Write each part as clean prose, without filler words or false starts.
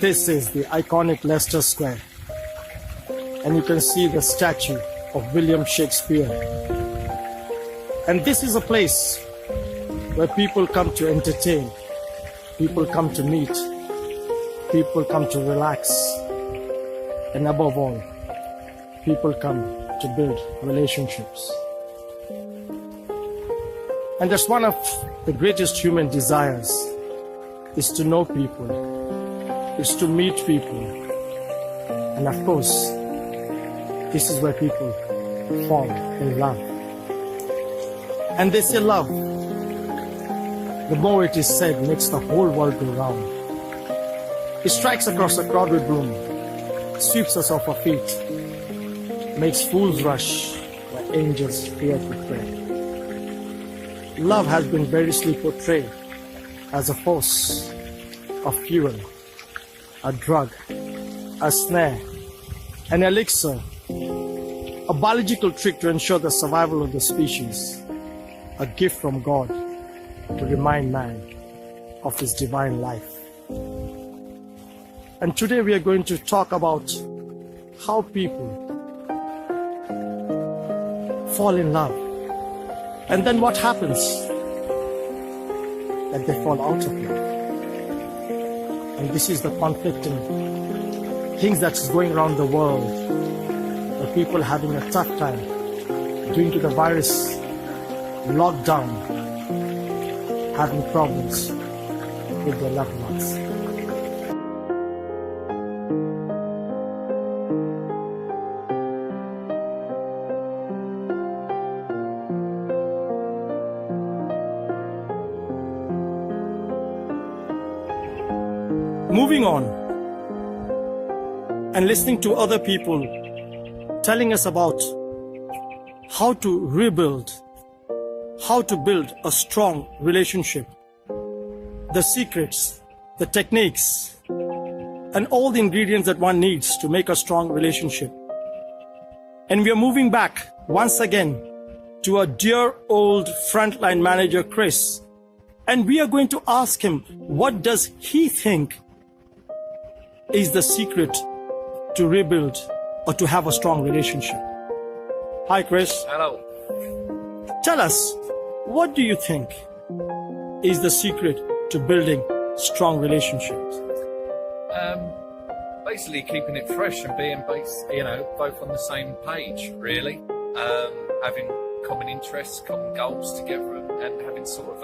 This is the iconic Leicester Square, and you can see the statue of William Shakespeare. And this is a place where people come to entertain, people come to meet, people come to relax, and above all, people come to build relationships. And that's one of the greatest human desires, is to know people, is to meet people. And of course, this is where people fall in love. And they say love, the more it is said, makes the whole world go round. It strikes across a crowded room, sweeps us off our feet, makes fools rush where angels fear to pray. Love has been variously portrayed as a force, a fuel, a drug, a snare, an elixir, a biological trick to ensure the survival of the species, a gift from God to remind man of his divine life. And today we are going to talk about how people fall in love. And then what happens? That they fall out of love. And this is the conflicting things that's going around the world, where people are having a tough time due to the virus, lockdown, having problems with their loved ones. Moving on and listening to other people telling us about how to rebuild, how to build a strong relationship, the secrets, the techniques, and all the ingredients that one needs to make a strong relationship. And we are moving back once again to our dear old frontline manager, Chris. And we are going to ask him, what does he think is the secret to rebuild or to have a strong relationship? Hi, Chris. Hello. Tell us, what do you think is the secret to building strong relationships? Basically keeping it fresh and being both on the same page, really. Having common interests, common goals together, and having sort of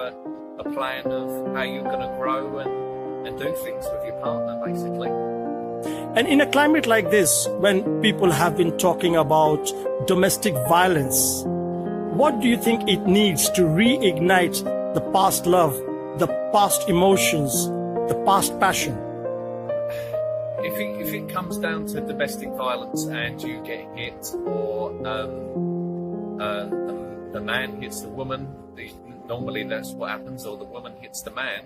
a plan of how you're going to grow and do things with your partner, basically. And in a climate like this, when people have been talking about domestic violence, what do you think it needs to reignite the past love, the past emotions, the past passion? If it comes down to domestic violence and you get hit, or the man hits the woman, normally that's what happens, or the woman hits the man.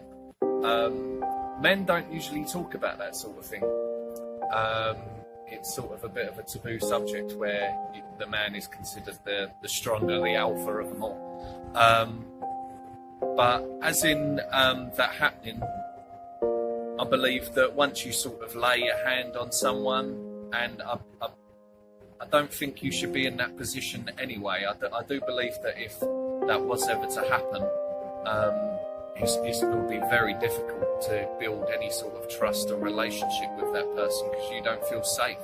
Men don't usually talk about that sort of thing. It's sort of a bit of a taboo subject where the man is considered the stronger, the alpha of them all. But as in that happening, I believe that once you sort of lay your hand on someone, and I don't think you should be in that position anyway. I do believe that if that was ever to happen, it will be very difficult to build any sort of trust or relationship with that person because you don't feel safe.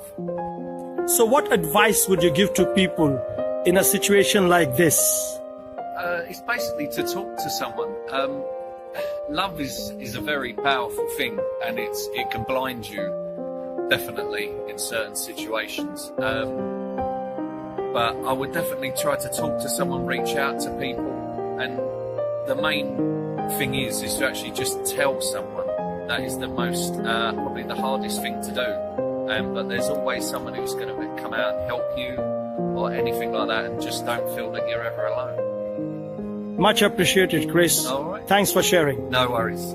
So what advice would you give to people in a situation like this? It's basically to talk to someone. Love is a very powerful thing, and it can blind you, definitely, in certain situations. But I would definitely try to talk to someone, reach out to people, and the main thing is to actually just tell someone. That is the most, probably the hardest thing to do. But there's always someone who's going to come out and help you or anything like that, and just don't feel that you're ever alone. Much appreciated, Chris. All right. Thanks for sharing. No worries.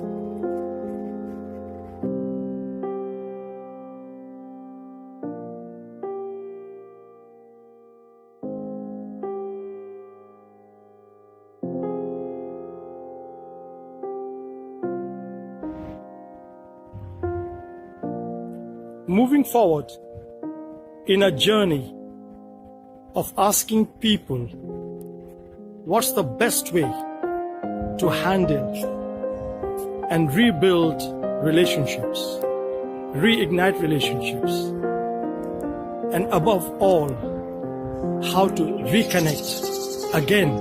moving forward in a journey of asking people what's the best way to handle and rebuild relationships, reignite relationships, and above all, how to reconnect again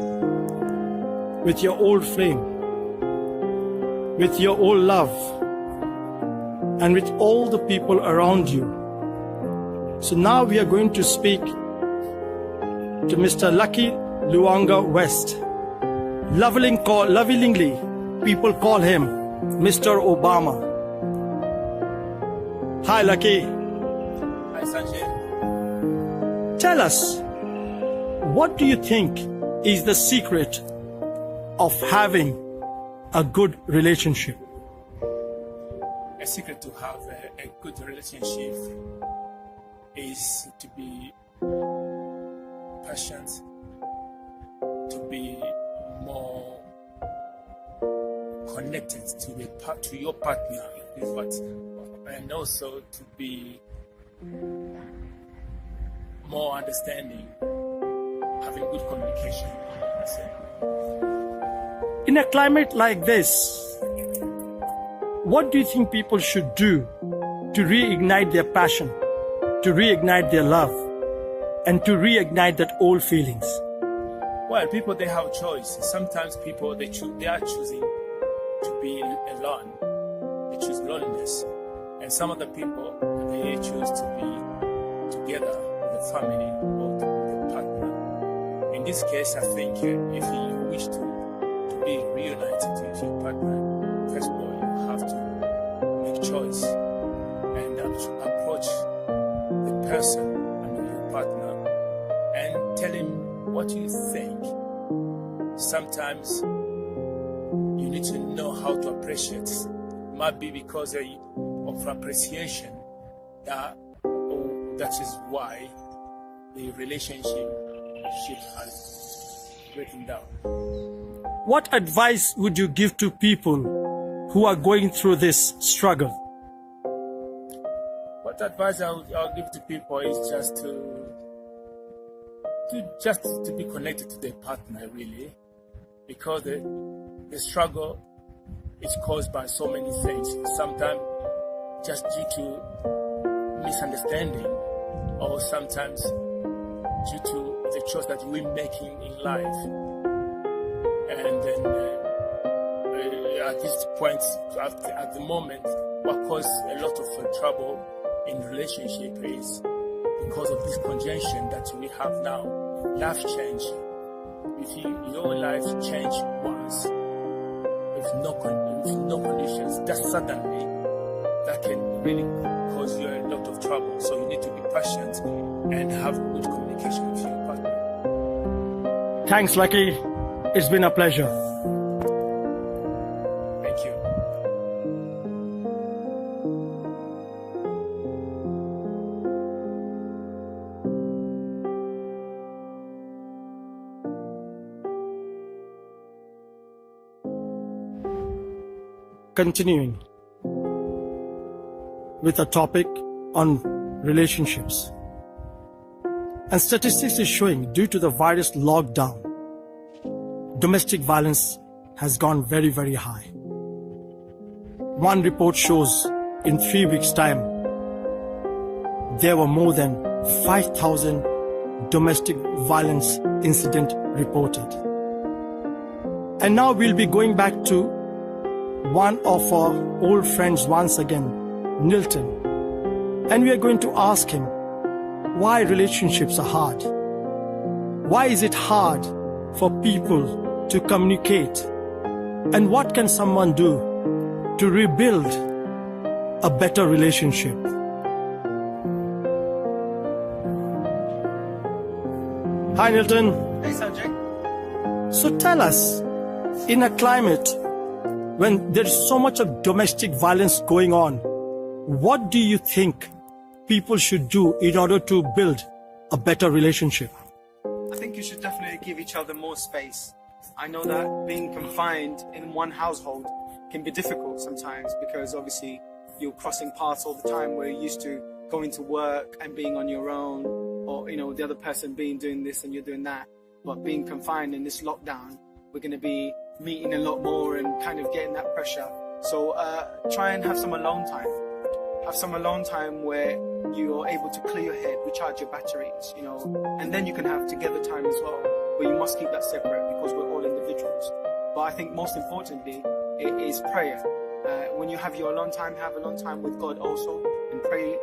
with your old flame, with your old love, and with all the people around you. So now we are going to speak to Mr. Lucky Luanga West. Lovingly, people call him Mr. Obama. Hi, Lucky. Hi, Sanjay. Tell us, what do you think is the secret of having a good relationship? A secret to have a good relationship is to be patient, to be more connected to your partner, and also to be more understanding, having good communication. That's it. In a climate like this, what do you think people should do to reignite their passion, to reignite their love, and to reignite that old feelings? Well, people, they have choice. Sometimes people, they are choosing to be alone. They choose loneliness. And some of the people, they choose to be together with the family or with the partner. In this case, I think if you wish to be reunited with your partner, first of all, you have to make choice and approach the person and your partner and tell him what you think. Sometimes you need to know how to appreciate. It might be because of appreciation that is why the relationship has breaking down. What advice would you give to people who are going through this struggle? What advice I'll give to people is just to be connected to their partner, really, because the struggle is caused by so many things. Sometimes just due to misunderstanding, or sometimes due to the choice that we're making in life. And then at this point, at the moment, what causes a lot of trouble in relationship is because of this conjunction that we have now. Life change. If your life change once, with no conditions, that can really cause you a lot of trouble. So you need to be patient and have good communication with your partner. Thanks, Lucky. It's been a pleasure. Thank you. Continuing with a topic on relationships. And statistics is showing, due to the virus lockdown, domestic violence has gone very, very high. One report shows in 3 weeks' time, there were more than 5,000 domestic violence incidents reported. And now we'll be going back to one of our old friends once again, Nilton. And we are going to ask him why relationships are hard. Why is it hard for people to communicate? And what can someone do to rebuild a better relationship? Hi, Nilton. Hey, Sanjay. So tell us, in a climate when there's so much of domestic violence going on, what do you think people should do in order to build a better relationship? I think you should definitely give each other more space. I know that being confined in one household can be difficult sometimes because obviously you're crossing paths all the time where you're used to going to work and being on your own, or the other person doing this and you're doing that. But being confined in this lockdown, we're going to be meeting a lot more and kind of getting that pressure. So try and have some alone time. Have some alone time where you are able to clear your head, recharge your batteries, and then you can have together time as well. But you must keep that separate because we're all individuals. But I think most importantly, it is prayer. When you have your alone time, have alone time with God also, and pray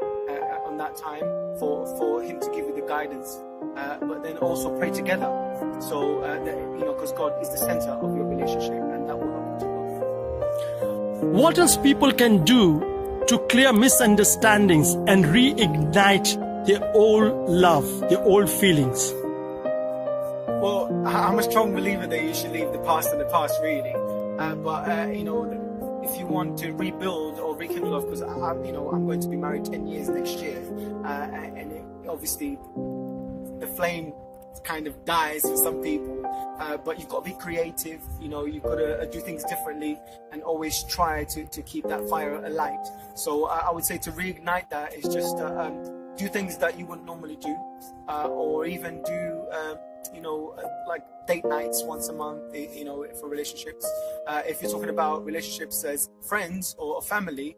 on that time for Him to give you the guidance. But then also pray together, so because God is the center of your relationship, and that will help you to grow. What else people can do to clear misunderstandings and reignite their old love, their old feelings? Well, I'm a strong believer that you should leave the past in the past, really. But if you want to rebuild or rekindle love, because I'm going to be married 10 years next year, and obviously the flame kind of dies for some people, but you've got to be creative. You've got to do things differently and always try to keep that fire alight. So I would say to reignite that is just do things that you wouldn't normally do, or even do like date nights once a month, for relationships. If you're talking about relationships as friends or family,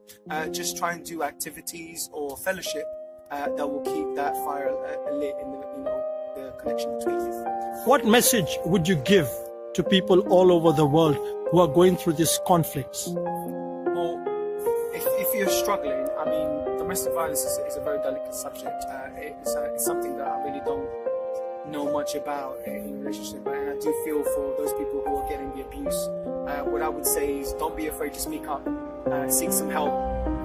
just try and do activities or fellowship that will keep that fire lit in the connection between you. What message would you give to people all over the world who are going through these conflicts? Well, if you're struggling, domestic violence is a very delicate subject. It's something that I really don't know much about in a relationship, and I do feel for those people who are getting the abuse. What I would say is don't be afraid to speak up, seek some help,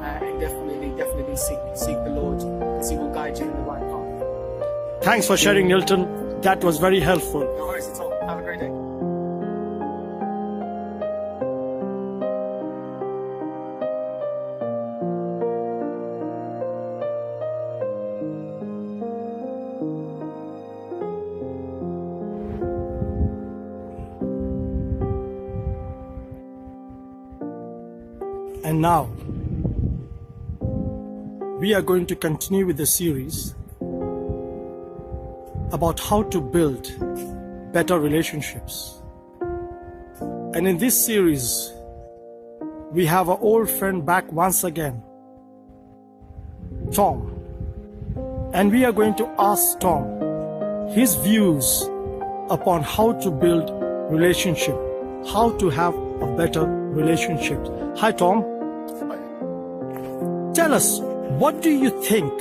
and definitely seek the Lord, because He will guide you in the right path. Thanks for sharing, Nilton. That was very helpful. No worries at all. Have a great day. And now, we are going to continue with the series about how to build better relationships. And in this series, we have our old friend back once again, Tom. And we are going to ask Tom his views upon how to build relationship, how to have a better relationship. Hi, Tom. Tell us, what do you think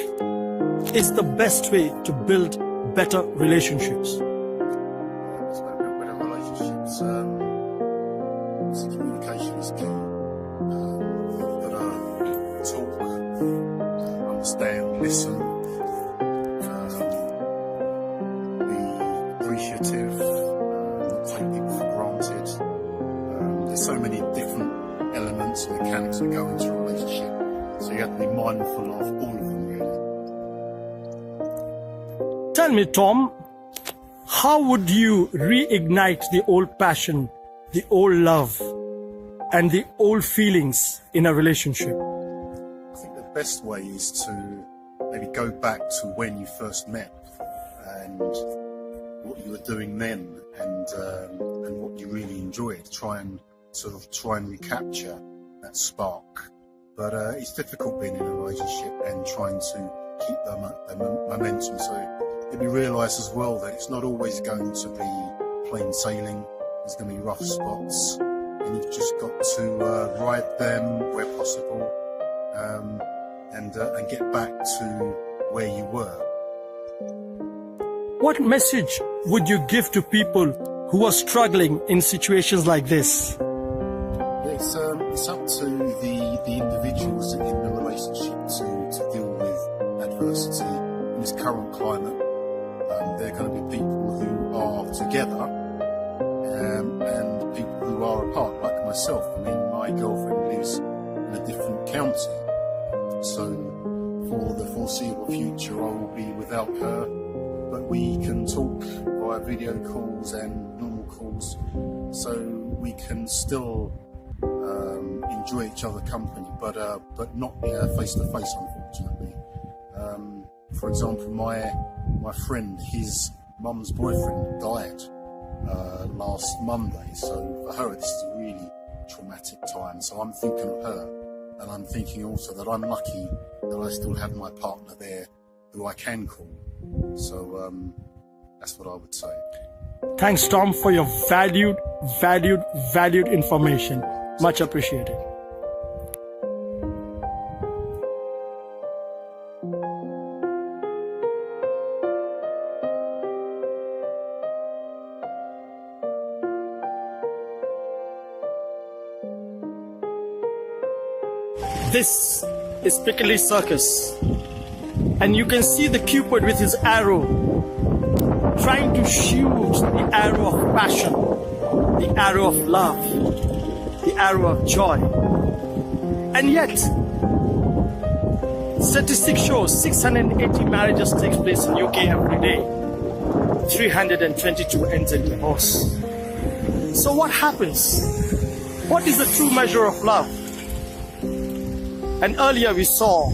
is the best way to build better relationships? Better relationships, communication is key. You've got to talk, understand, listen, be appreciative, not take people for granted. There's so many different elements and mechanics that go into a relationship, so you have to be mindful of all of them, really. Tell me, Tom, how would you reignite the old passion, the old love, and the old feelings in a relationship? I think the best way is to maybe go back to when you first met and what you were doing then, and what you really enjoyed. Try and recapture that spark. But it's difficult being in a relationship and trying to keep the momentum. So we realise as well that it's not always going to be plain sailing. There's going to be rough spots, and you've just got to ride them where possible, and get back to where you were. What message would you give to people who are struggling in situations like this? It's up to the individuals in the relationship to deal with adversity in this current climate. There are going to be people who are together and people who are apart, like myself. My girlfriend lives in a different county, so for the foreseeable future I will be without her, but we can talk via video calls and normal calls, so we can still enjoy each other's company, but not face to face, unfortunately. For example, my friend, his mum's boyfriend died last Monday, so for her this is a really traumatic time. So I'm thinking of her, and I'm thinking also that I'm lucky that I still have my partner there who I can call. So that's what I would say. Thanks, Tom, for your valued information. Much appreciated. This is Piccadilly Circus, and you can see the Cupid with his arrow trying to shoot the arrow of passion, the arrow of love, the arrow of joy. And yet, statistics show 680 marriages takes place in UK every day. 322 ends in divorce. So what happens? What is the true measure of love? And earlier we saw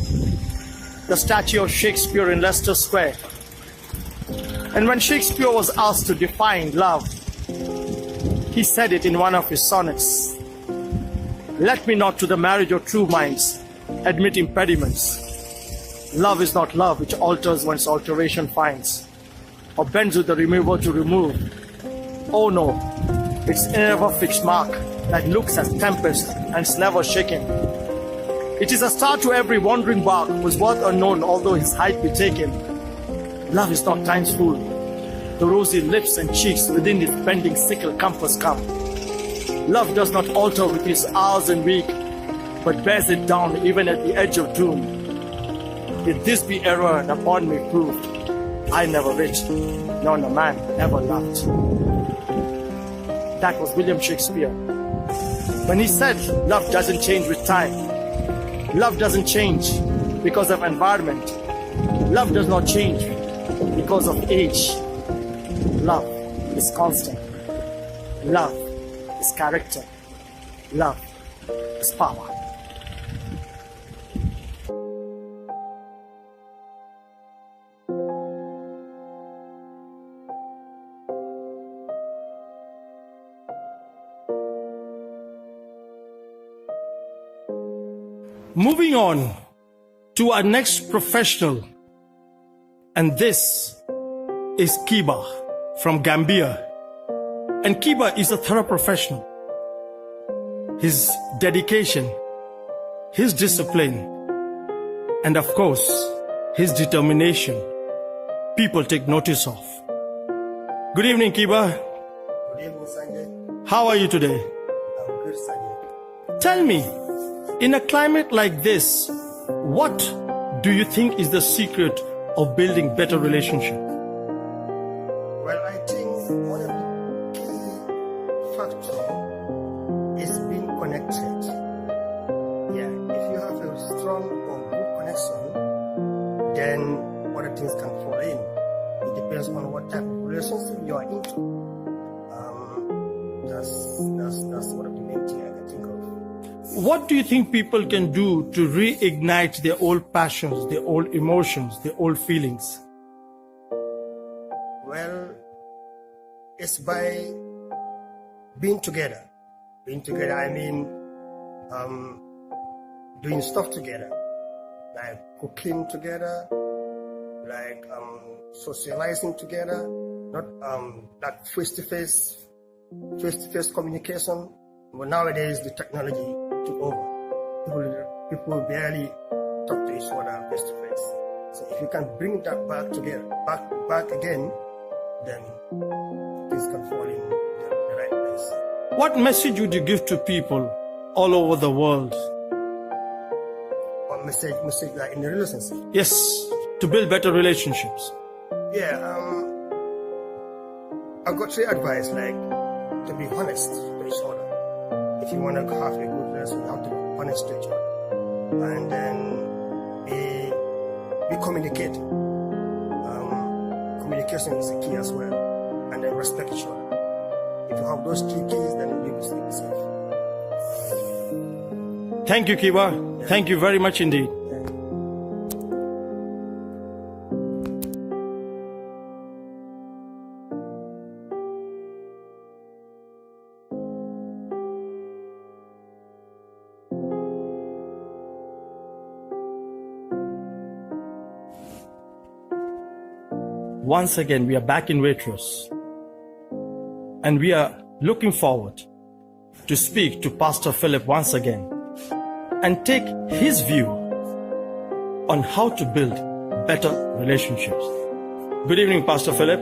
the statue of Shakespeare in Leicester Square. And when Shakespeare was asked to define love, he said it in one of his sonnets. Let me not to the marriage of true minds admit impediments. Love is not love which alters one's alteration finds, or bends with the remover to remove. Oh no, it's never fixed mark that looks as tempest and is never shaken. It is a star to every wandering bark whose worth unknown although his height be taken. Love is not time's fool. The rosy lips and cheeks within his bending sickle compass come. Love does not alter with his hours and week, but bears it down even at the edge of doom. If this be error and upon me proved, I never reached, nor a man ever loved. That was William Shakespeare. When he said love doesn't change with time. Love doesn't change because of environment. Love does not change because of age. Love is constant. Love is character. Love is power. Moving on to our next professional, and this is Kiba from Gambia. And Kiba is a thorough professional. His dedication, his discipline, and of course, his determination, people take notice of. Good evening, Kiba. Good evening, Sanjay. How are you today? I'm good, Sanjay. Tell me, in a climate like this, what do you think is the secret of building better relationship? Well, I think one of the key factors is being connected. Yeah, if you have a strong or good connection, then other things can fall in. It depends on what type of relationship you are into. That's one of the main things I can think of. What do you think people can do to reignite their old passions, their old emotions, their old feelings? Well, it's by being together. Being together, I mean, doing stuff together, like cooking together, like socializing together, not like face-to-face communication. But nowadays, the technology took over. People barely talk to each other face to face. So if you can bring that back together, back again, then things can fall in the right place. What message would you give to people all over the world? What message like in the relationship? Yes, to build better relationships. Yeah, I've got three advice, like to be honest to each other. If you want to have a good relation, you have to be honest to each other, and then be communicating. Communication is a key as well, and then respect each other. If you have those three keys, then you'll be safe. Thank you, Kiba. Thank you very much indeed. once again, we are back in Waitrose. And we are looking forward to speak to Pastor Philip once again and take his view on how to build better relationships. Good evening, Pastor Philip.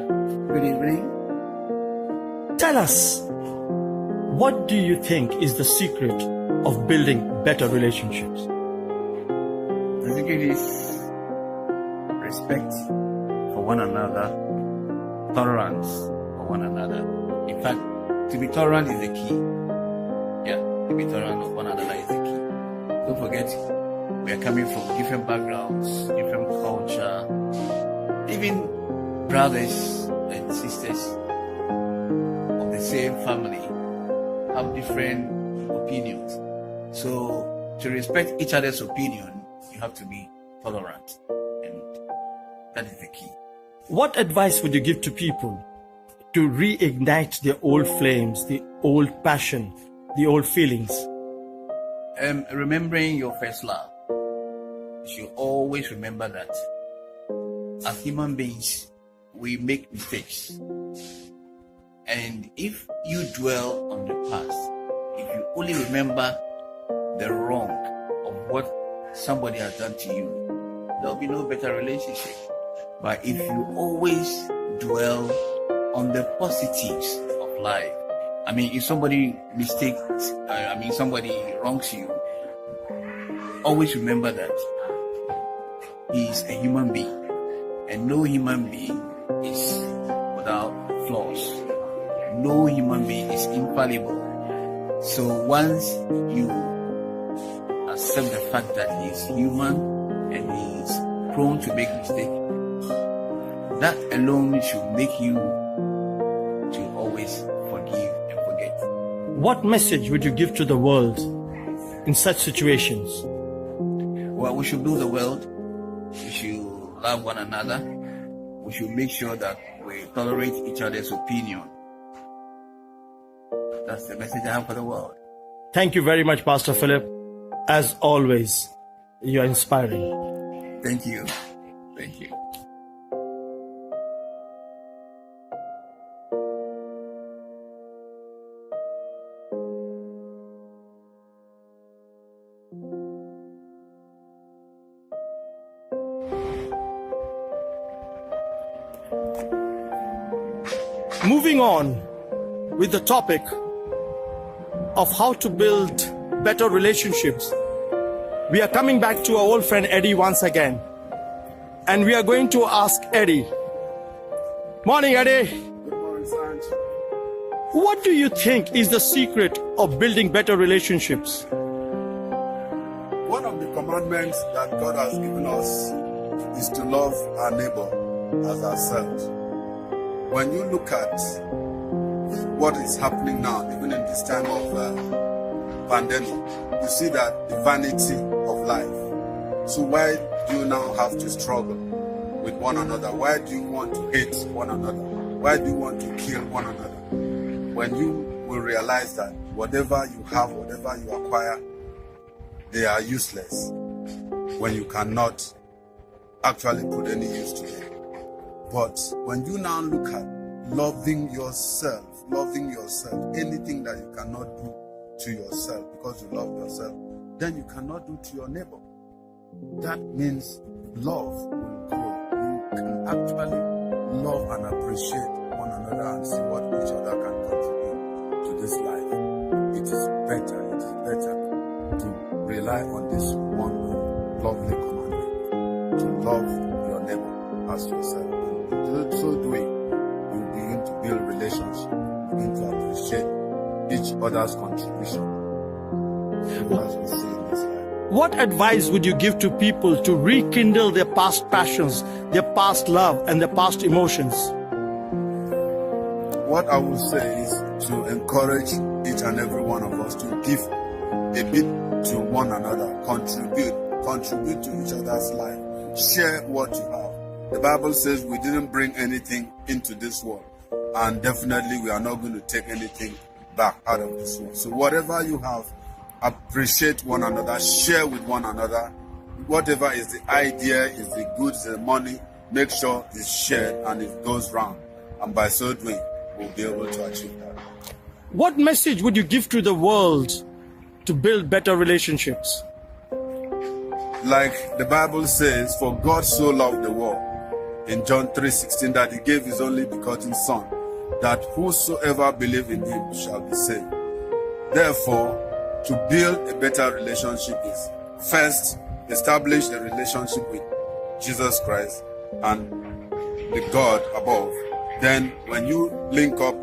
Good evening. Tell us, what do you think is the secret of building better relationships? The secret is respect for one another, tolerance for one another. In fact, to be tolerant is the key. Yeah, to be tolerant of one another is the key. Don't forget, we are coming from different backgrounds, different culture, even brothers and sisters of the same family have different opinions. So to respect each other's opinion, you have to be tolerant, and that is the key. What advice would you give to people to reignite their old flames, the old passion, the old feelings? Remembering your first love. You should always remember that as human beings, we make mistakes. And if you dwell on the past, if you only remember the wrong of what somebody has done to you, there'll be no better relationship. But if you always dwell on the positives of life, I mean, if somebody somebody wrongs you, always remember that he is a human being, and no human being is without flaws. No human being is infallible. So once you accept the fact that he is human and he is prone to make mistakes, that alone should make you to always forgive and forget. What message would you give to the world in such situations? Well, we should build the world. We should love one another. We should make sure that we tolerate each other's opinion. That's the message I have for the world. Thank you very much, Pastor Philip. As always, you are inspiring. Thank you. Thank you. Moving on with the topic of how to build better relationships, we are coming back to our old friend Eddie once again. And we are going to ask Eddie. Morning, Eddie. Good morning, Sanj. What do you think is the secret of building better relationships? One of the commandments that God has given us is to love our neighbor as ourselves. When you look at what is happening now, even in this time of pandemic, you see that the vanity of life. So why do you now have to struggle with one another? Why do you want to hate one another? Why do you want to kill one another? When you will realize that whatever you have, whatever you acquire, they are useless when you cannot actually put any use to them. But when you now look at loving yourself, anything that you cannot do to yourself because you love yourself, then you cannot do to your neighbor. That means love will grow. You can actually love and appreciate one another and see what each other can contribute to this life. It is better to rely on this one lovely commandment, to love your neighbor as yourself. So doing, you begin to build relationships, begin to appreciate each other's contribution. As we see in this life. What advice would you give to people to rekindle their past passions, their past love, and their past emotions? What I would say is to encourage each and every one of us to give a bit to one another, contribute to each other's life, share what you have. The Bible says we didn't bring anything into this world, and definitely we are not going to take anything back out of this world. So whatever you have, appreciate one another, share with one another. Whatever is the idea, is the goods, the money, make sure it's shared and it goes round. And by so doing, we'll be able to achieve that. What message would you give to the world to build better relationships? Like the Bible says, for God so loved the world, in John 3:16, that he gave his only begotten Son, that whosoever believe in him shall be saved. Therefore, to build a better relationship is first establish a relationship with Jesus Christ and the God above. Then when you link up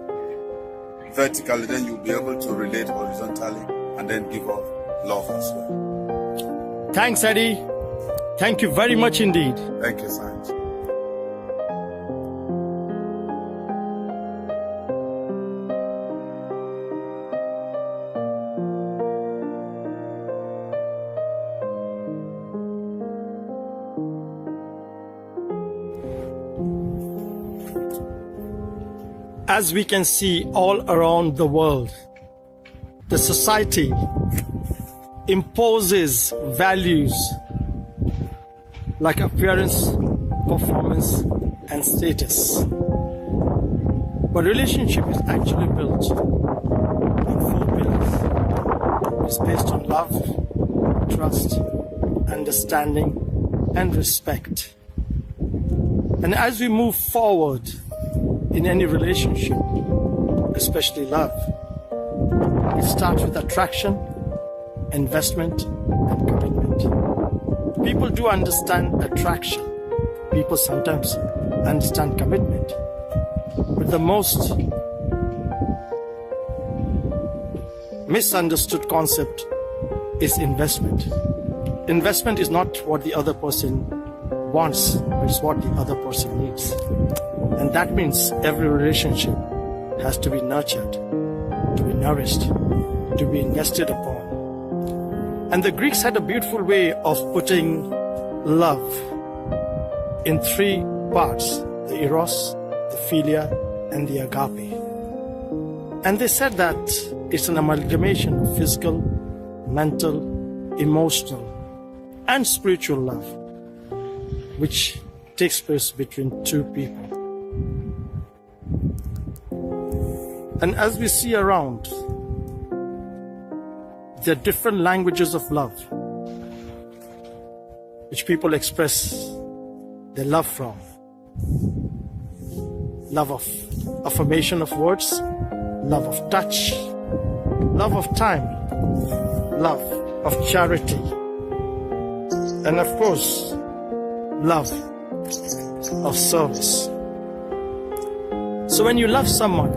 vertically, then you'll be able to relate horizontally and then give off love as well. Thanks, Eddie. Thank you very much indeed. Thank you, Sanj. As we can see all around the world, the society imposes values like appearance, performance, and status. But relationship is actually built on 4 pillars. It's based on love, trust, understanding, and respect. And as we move forward in any relationship, especially love, it starts with attraction, investment, and commitment. People do understand attraction. People sometimes understand commitment. But the most misunderstood concept is investment. Investment is not what the other person wants, but it's what the other person needs. And that means every relationship has to be nurtured, to be nourished, to be invested upon. And the Greeks had a beautiful way of putting love in 3 parts: the eros, the philia, and the agape. And they said that it's an amalgamation of physical, mental, emotional, and spiritual love, which takes place between 2 people. And as we see around, there are different languages of love which people express their love from. Love of affirmation of words, love of touch, love of time, love of charity, and of course, love of service. So when you love someone,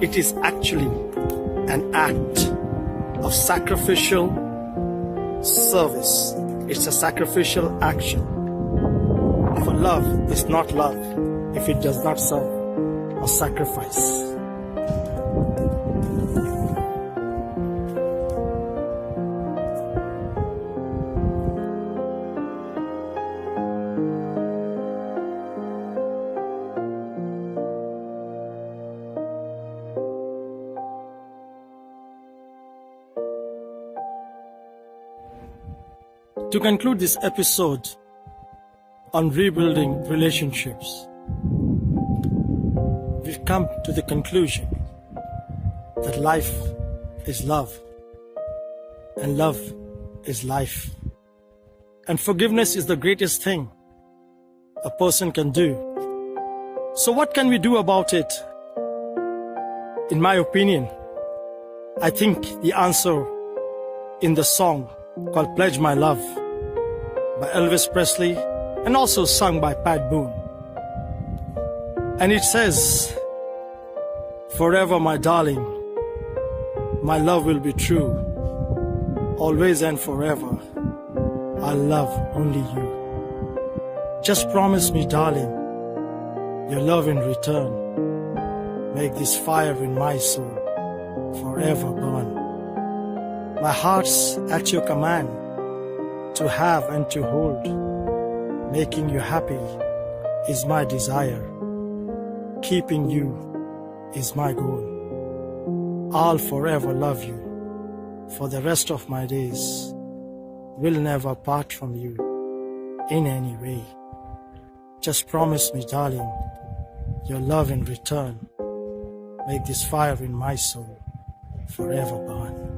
it is actually an act of sacrificial service. It's a sacrificial action. For love is not love if it does not serve or sacrifice. To conclude this episode on rebuilding relationships, we've come to the conclusion that life is love, and love is life. And forgiveness is the greatest thing a person can do. So what can we do about it? In my opinion, I think the answer in the song called Pledge My Love by Elvis Presley, and also sung by Pat Boone. And it says, "Forever, my darling, my love will be true. Always and forever, I'll love only you. Just promise me, darling, your love in return. Make this fire in my soul forever burn. My heart's at your command, to have and to hold. Making you happy is my desire. Keeping you is my goal. I'll forever love you. For the rest of my days, will never part from you in any way. Just promise me, darling, your love in return. Make this fire in my soul forever burn.